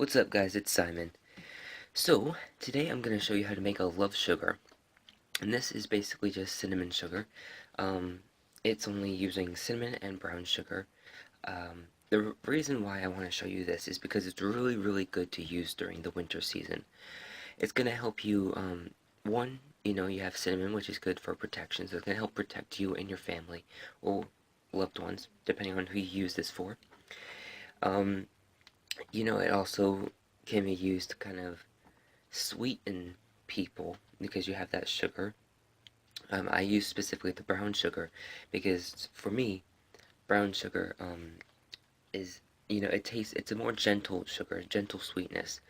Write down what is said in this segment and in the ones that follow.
What's up guys, it's Simon. So, today I'm going to show you how to make a love sugar. And this is basically just cinnamon sugar. Um, it's only using cinnamon and brown sugar. The reason why I want to show you this is because it's really good to use during the winter season. It's going to help you, one, you have cinnamon, which is good for protection, so it's going to help protect you and your family, or loved ones, depending on who you use this for. It also can be used to kind of sweeten people because you have that sugar. I use specifically the brown sugar because for me, brown sugar is it's a more gentle sugar, gentle sweetness.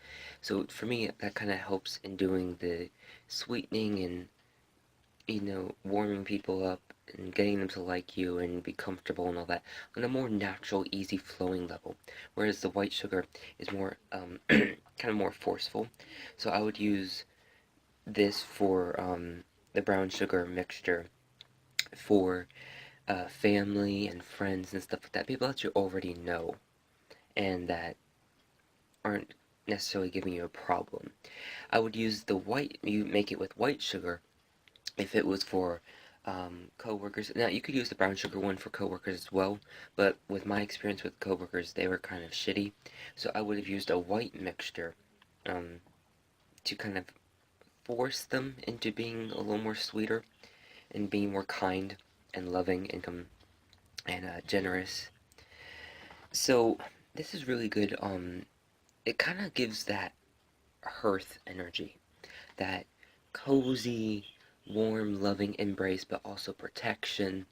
So for me, that kind of helps in doing the sweetening and warming people up and getting them to like you and be comfortable and all that on a more natural, easy flowing level. Whereas the white sugar is more kind of more forceful. So I would use this for the brown sugar mixture for family and friends and stuff like that. People that you already know and that aren't necessarily giving you a problem. I would use the white, you make it with white sugar if it was for co-workers. Now, you could use the brown sugar one for co-workers as well, but with my experience with co-workers, they were kind of shitty. So I would have used a white mixture to kind of force them into being a little more sweeter and being more kind and loving and generous. So this is really good. It kind of gives that hearth energy, that cozy, warm, loving embrace, but also protection,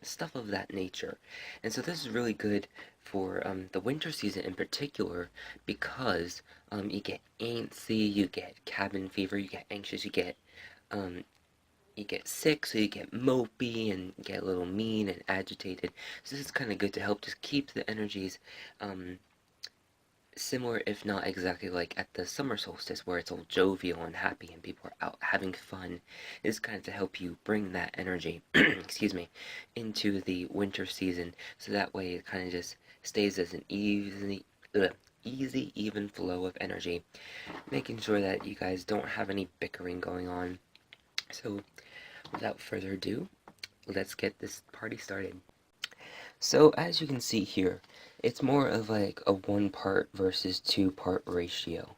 stuff of that nature. And so this is really good for the winter season in particular because you get antsy, you get cabin fever, you get anxious, um, you get sick, so you get mopey and get a little mean and agitated. So this is kind of good to help just keep the energies similar, if not exactly like at the summer solstice, where it's all jovial and happy and people are out having fun. It's kind of to help you bring that energy, excuse me, into the winter season, so that way it kind of just stays as an easy, even flow of energy, making sure that you guys don't have any bickering going on. So, without further ado, let's get this party started. So as you can see here, it's more of like a 1 part versus 2 part ratio.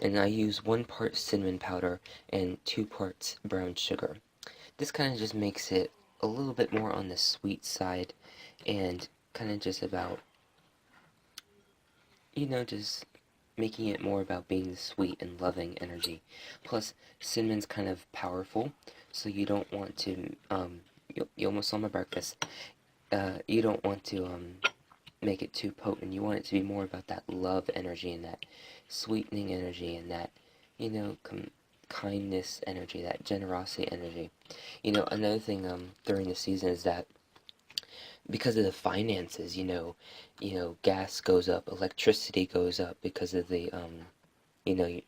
And I use 1 part cinnamon powder and 2 parts brown sugar. This kind of just makes it a little bit more on the sweet side and kind of just about, just making it more about being the sweet and loving energy. Plus, cinnamon's kind of powerful, so you don't want to, you almost saw my breakfast. You don't want to make it too potent. You want it to be more about that love energy and that sweetening energy and that, kindness energy, that generosity energy. Another thing during the season is that because of the finances, gas goes up, electricity goes up because of the,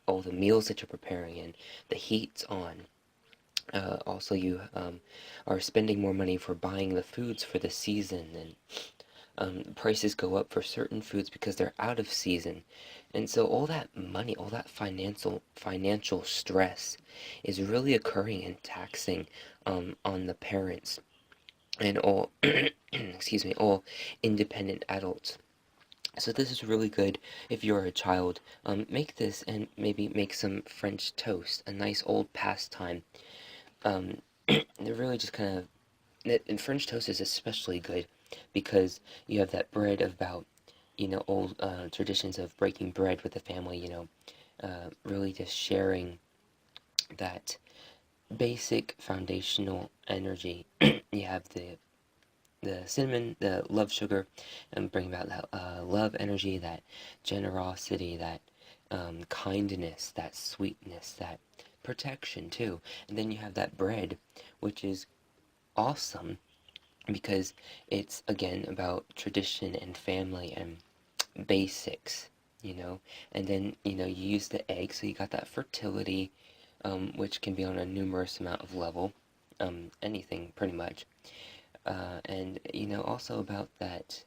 all the meals that you're preparing and the heat's on. Also, you are spending more money for buying the foods for the season, and prices go up for certain foods because they're out of season. And so all that money, all that financial stress is really occurring and taxing on the parents and all excuse me, all independent adults. So this is really good if you're a child. Make this and maybe make some French toast, a nice old pastime. They're really just kind of, and French toast is especially good because you have that bread about, old traditions of breaking bread with the family, really just sharing that basic foundational energy. You have the cinnamon, the love sugar, and bring about that love energy, that generosity, that kindness, that sweetness, that protection too. And then you have that bread, which is awesome because it's again about tradition and family and basics, and then you use the egg, so you got that fertility, which can be on a numerous amount of level, anything pretty much, and also about that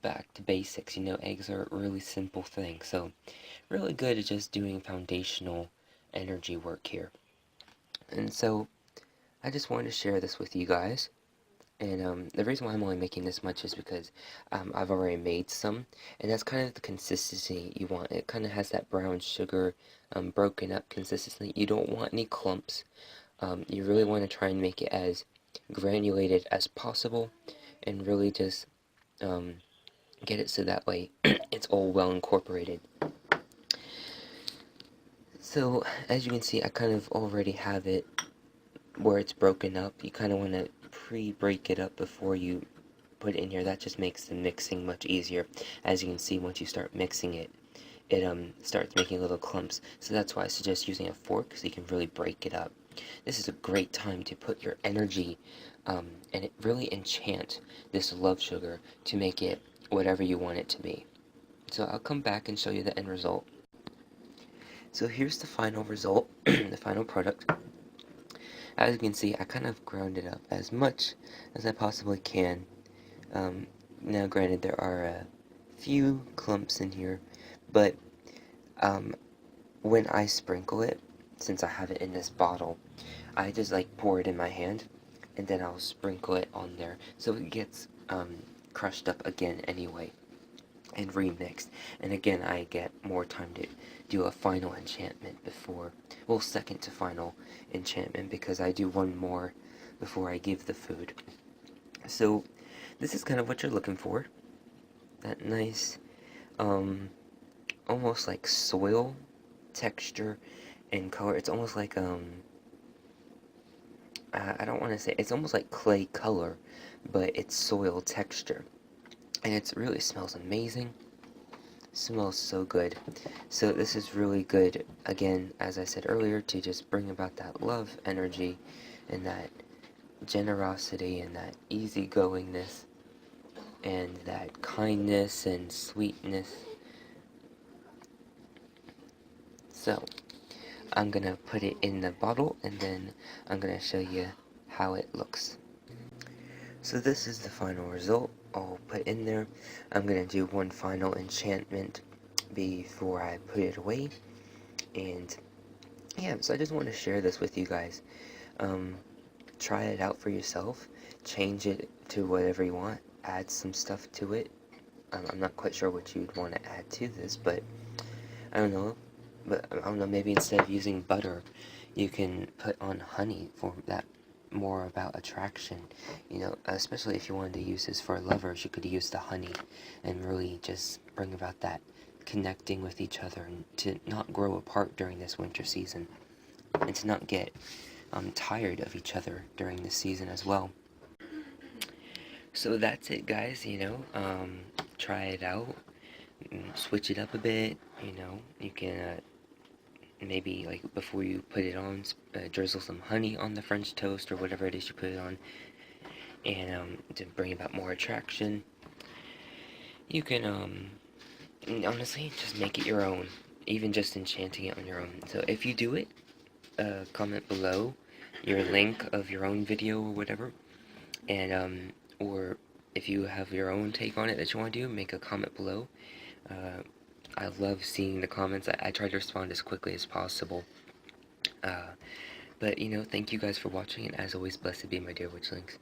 back to basics. Eggs are a really simple thing, so really good at just doing foundational energy work here. And so I just wanted to share this with you guys. And the reason why I'm only making this much is because I've already made some, and that's kind of the consistency you want. It kind of has that brown sugar broken up consistency. You don't want any clumps. You really want to try and make it as granulated as possible, and really just get it so that way it's all well incorporated. So as you can see, I kind of already have it where it's broken up. You kind of want to pre-break it up before you put it in here. That just makes the mixing much easier. As you can see, once you start mixing it, it starts making little clumps. So that's why I suggest using a fork, so you can really break it up. This is a great time to put your energy and it really enchant this love sugar to make it whatever you want it to be. So I'll come back and show you the end result. So here's the final result, the final product. As you can see, I kind of ground it up as much as I possibly can. Now granted, there are a few clumps in here, but when I sprinkle it, since I have it in this bottle, I just like pour it in my hand, and then I'll sprinkle it on there, so it gets crushed up again anyway, and remixed. And again, I get more time to do a final enchantment before, well, second to final enchantment, because I do one more before I give the food. So this is kind of what you're looking for. That nice, almost like soil texture and color. It's almost like, I don't want to say, it's almost like clay color, but it's soil texture. And it really smells amazing. Smells so good. So this is really good, again, as I said earlier, to just bring about that love energy and that generosity and that easygoingness and that kindness and sweetness. So I'm gonna put it in the bottle, and then I'm gonna show you how it looks. So this is the final result. I'll put in there. I'm gonna do one final enchantment before I put it away. And yeah, so I just want to share this with you guys. Try it out for yourself. Change it to whatever you want. Add some stuff to it. I'm not quite sure what you'd want to add to this, but I don't know. But I don't know, maybe instead of using butter, you can put on honey for that more about attraction. Especially if you wanted to use this for lovers, you could use the honey and really just bring about that connecting with each other, and to not grow apart during this winter season, and to not get tired of each other during this season as well. So that's it, guys. Try it out, switch it up a bit. You can maybe, like, before you put it on, drizzle some honey on the French toast or whatever it is you put it on, and to bring about more attraction. You can honestly just make it your own, even just enchanting it on your own. So if you do it, comment below your link of your own video or whatever, and or if you have your own take on it that you want to do, make a comment below. I love seeing the comments. I try to respond as quickly as possible. But thank you guys for watching, and as always, blessed be my dear witchlings.